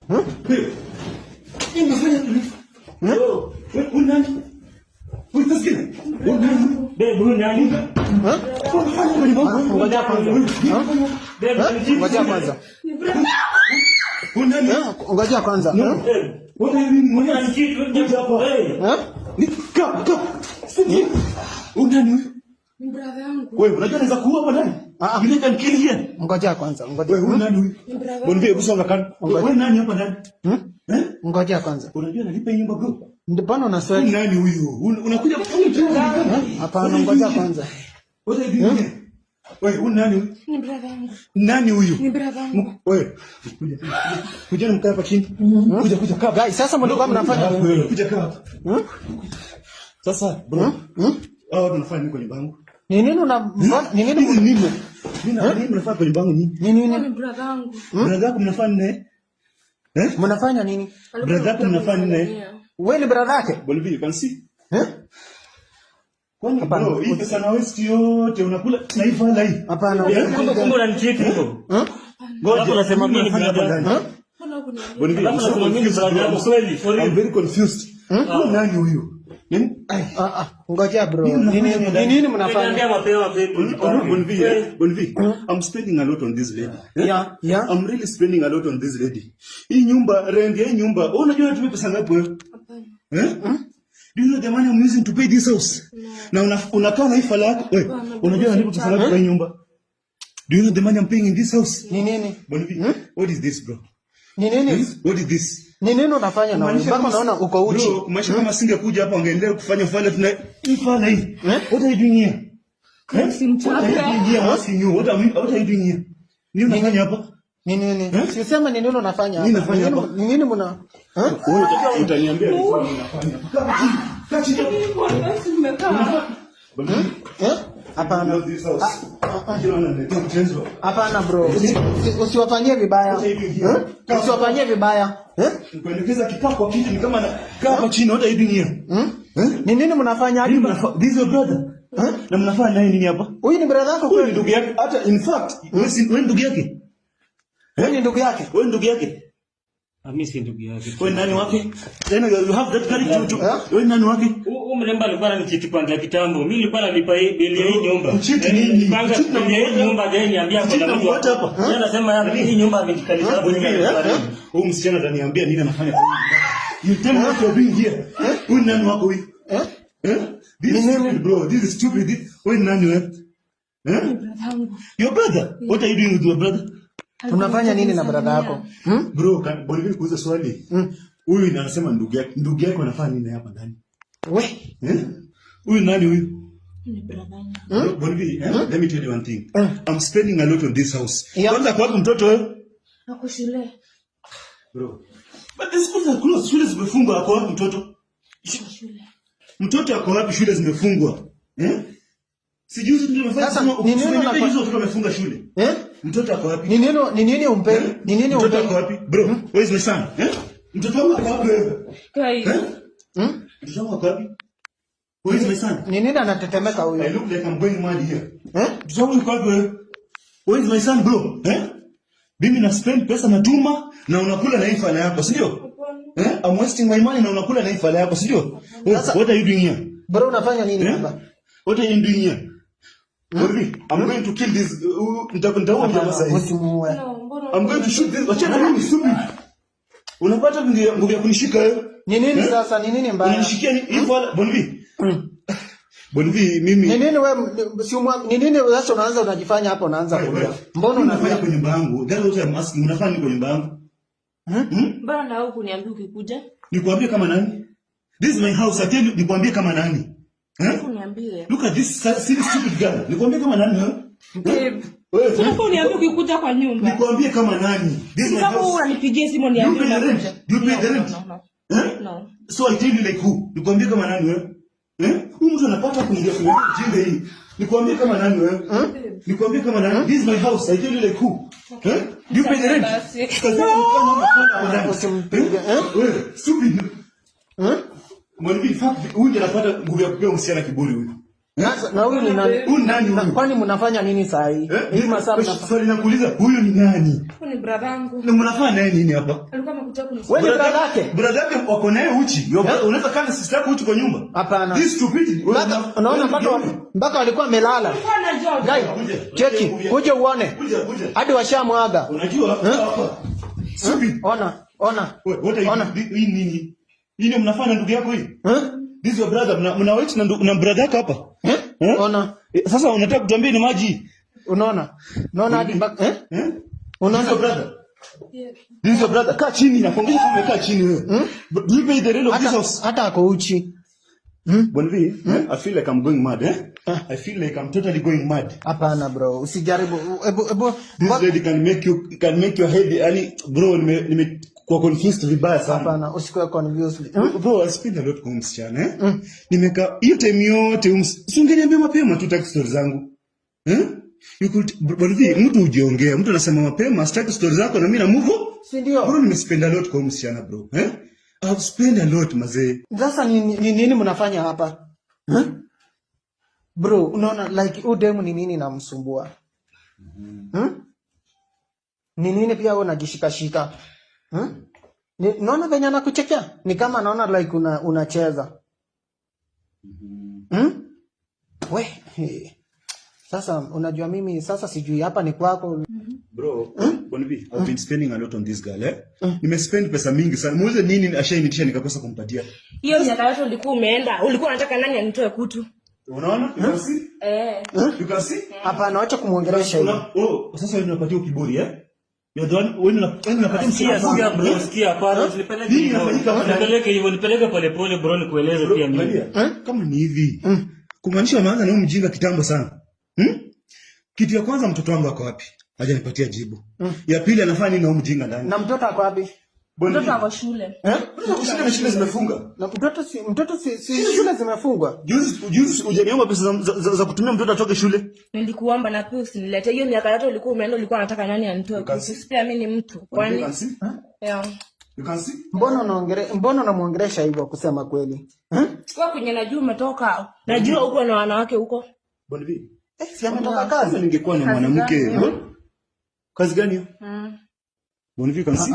Wewe. Unafanya nini? Wewe unani? Wewe tasikia? Wewe nani? Unafanya nini bwana? Ngoja kwanza. Ngoja kwanza. Unani? Ngoja kwanza. Wewe mwenye anachiti wewe hapa. Nika. Unani? Ni brother yangu. Wewe unajua naweza kuua hapa ndani? Yule kan kill here. Ngoja kwanza. Ngoja. Wewe unani huyu? Bonde kusonga kan. Wewe nani hapa ndani? Ngoja kwanza. Unajua nalipa nyumba bro. Ndipano na swali. Nani huyu? Unakuja kufunga? Hapana, ngoja kwanza. Wewe unani huyu? Ni brother yangu. Nani huyu? Ni brother yangu. Wewe kuja mkaa hapa chini. Kuja kaa. Guys, sasa mndio kama mnafanya kuja kaa hapa. Sasa bro. Tunafanya nini kwenye bango? Ni nini unafanya? Ni nini mnafanya kwenye bango nini? Ni nini? Ni brother yangu. Brother yako mnafanya nini? Mnafanya nini? Brother yako mnafanya nini? Wewe ni brother yake? Bolivia, you can see. Kwani bro, hii pesa na waste yote unakula na hii fala hii. Hapana. Kumbe unanichiti hivyo. Ngoja unasema mimi brother. Bolivia, I'm very confused. Nani huyu? Ngoja bro. Nini mnafanya? Bolivia, I'm spending a lot on this lady. Yeah. I'm really spending a lot on this lady. Hii nyumba, rent ya hii nyumba, unajua natumia pesa ngapi wewe? Do you know the money I'm using to pay this house? Na unakaa na hii fala yako. Wewe, unajua nalipa pesa ngapi kwa hii nyumba? Do you know the money I'm paying in this house? Ni nini? Bolivia, what is this bro? Ni nini? What is this? Ni nini unafanya na wewe? Mpaka unaona uko uchi. Bro, maisha kama singekuja hapa angeendelea kufanya fala tuna hii fala hii. What are you doing here? Simchapa. What are you doing here? Nini unafanya hapa? Ni nini? Sisema ni nini unafanya hapa? Nini nafanya hapa? Ni nini mna? Wewe utaniambia nini unafanya? Kachi. Hapana. Hapana bro. Usiwafanyie vibaya. Usiwafanyie vibaya. Kuelekeza kikao kwa kitu ni kama kaa hapa chini hata hivi nia. Ni nini mnafanya hapa? This is your brother. Na mnafanya nini hapa? Huyu ni brother yako kweli? Ndugu yake. Hata in fact, wewe ndugu yake. Wewe ni ndugu yake. Wewe ndugu yake. Mimi si ndugu yake. Wewe nani wake? Then you have that courage to wewe nani wake? Huyu mrembo alikuwa ananichiti kwanza kitambo. Mimi nilikuwa nalipa bili ya hii nyumba. Mchiti nini? Panga bili ya hii nyumba gani niambia kwa mtu hapa. Yeye anasema hii nyumba amejikalisha hapo nyumba. Huyu msichana ataniambia nini anafanya kwa hii. You tell me what you're doing here. Huyu nani wako huyu? This is stupid bro. This is stupid. Wewe nani wewe? Your brother. What are you doing with your brother? Unafanya nini na brother yako? Bro, Bolivia kuuliza swali. Huyu anasema ndugu yake. Ndugu yake anafanya nini hapa ndani? We. Huyu nani huyu? Ni brother yangu. Bolivia, let me tell you one thing. I'm spending a lot on this house. Kwanza kwa wapi mtoto wewe? Ako shule. Bro. But the schools are closed. Shule zimefungwa. Ako wapi mtoto? Shule. Mtoto ako wapi? Shule zimefungwa. Sijuzi tumefanya sasa ni nini tumefunga shule. Mtoto ako wapi? Ni nini umpe? Ni nini umpe? Mtoto ako wapi? Bro, where is my son? Mtoto wako ako wapi wewe? Kai. Mtoto wako ako wapi? Where is my son? Ni nini anatetemeka huyo? I look like I'm going mad here. Mtoto wako ako wapi wewe? Where is my son bro? Mimi na spend pesa natuma na unakula na hii fala yako, si ndio? I'm wasting my money na unakula na hii fala yako, si ndio? What are you doing here? Bro, unafanya nini hapa? What are you doing here? I'm going to kill this. I'm going to shoot this. Wachana mimi stupid. Unapata nguvu ya kunishika wewe. Ni nini sasa? Ni nini mbaya? Unishikia hivi wala Bonvi. Bonvi mimi. Ni nini wewe ni nini sasa unaanza unajifanya hapo unaanza kulia? Mbona unafanya kwa nyumba yangu? That's what I'm asking. Unafanya kwa nyumba yangu? Mbona na huko niambie ukikuja? Nikwambie kama nani? This is my house. I tell you nikwambie kama nani? Uniambie. Look at this silly stupid girl. Nikwambie kama nani wewe? Wewe sasa uniambie ukikuja kwa nyumba. Nikwambie kama nani? This is my house. Sasa unanipigia simu niambie. You pay the rent? No. So I tell you like who? Nikwambie kama nani wewe? Huyu mtu anapata kuingia kwenye jinga hii. Nikwambie kama nani wewe? Nikwambie kama nani? This is my house. I tell you like who? You pay the rent? Wewe stupid. Mwalimu fact huyu anapata nguvu ya kupewa msichana kiburi huyu. Na huyu ni nani? Huyu nani huyu? Kwani mnafanya nini saa hii? Hii masaa mnafanya. Swali nakuuliza, huyu ni nani? Huyu ni brother wangu. Na mnafanya naye nini hapa? Alikuwa amekuja kunisaidia. Wewe ni brother yake? Brother yake wako naye uchi. Unaweza kana sister yako uchi kwa nyumba? Hapana. This stupid. Unaona mpaka walikuwa wamelala. Guys, cheki, kuja uone. Hadi washamwaga. Unajua hapa. Stupid. Ona. Hii nini? Hii mnafanya ndugu yako hii? This your brother. Mnawait na brother yako hapa? Ona. Sasa unataka kutuambia ni maji? Unaona hadi mpaka Unaona your brother? Yeah. This your brother. Kaa chini na kuongea kama umekaa chini wewe. Do you pay the rent of this house? Hata ako uchi. Bonvi, I feel like I'm going mad, I feel like I'm totally going mad. Hapana bro, usijaribu. This lady can make your head, yani bro, kwa confused vibaya sana. Hapana, usikuwe confused. Bro, I spend a lot kwa msichana, Nimeka hiyo time yote usingeniambia mapema tu take stories zangu. You could Bonvi, mtu ujiongea, mtu anasema mapema, start stories zako na mimi na move. Si ndio? Bro, nimespend a lot kwa msichana bro, I've spent a lot mazee. Sasa nini mnafanya hapa? Bro, unaona like udemu ni nini namsumbua? Ni nini pia wewe unajishikashika? Unaona venye anakuchekea? Ni kama naona like unacheza. We, sasa unajua mimi sasa sijui hapa ni kwako. Bro, Bonvi, I've been spending a lot on this girl, Nimespend pesa mingi sana. Muuze nini ashainitisha nikakosa kumpatia. Hiyo miaka yote ulikuwa umeenda. Ulikuwa unataka nani anitoe kutu? Unaona? You can see? You can see? Hapana, acha kumuongelesha hiyo. Sasa wewe unapatia kiburi, You're the one wewe unapatia sikia bro, sikia hapana, nipeleke hivyo, nipeleke pole pole bro, nikueleze pia mimi. Kama ni hivi. Kumaanisha maana na mjinga kitambo sana. Kitu ya kwanza mtoto wangu ako wapi? Hajanipatia jibu. Ya pili anafanya nini na mjinga ndani? Na mtoto ako wapi? Mtoto ako shule. Mtoto shule zimefunga. Na mtoto si shule zimefungwa. Juzi hujaniomba pesa za kutumia mtoto atoke shule. Nilikuomba na pia usinilete. Hiyo miaka yote ulikuwa umeenda, ulikuwa unataka nani anitoe kutu? Pia mimi ni mtu. Kwani? Yeah. You can see? Mbona unamuongelesha hivyo kusema kweli? Kwa kwenye najua umetoka. Najua uko na wanawake huko. Bonvi. Si ametoka kazi. Ningekuwa na mwanamke. Kazi gani hiyo? Bonvi, can see?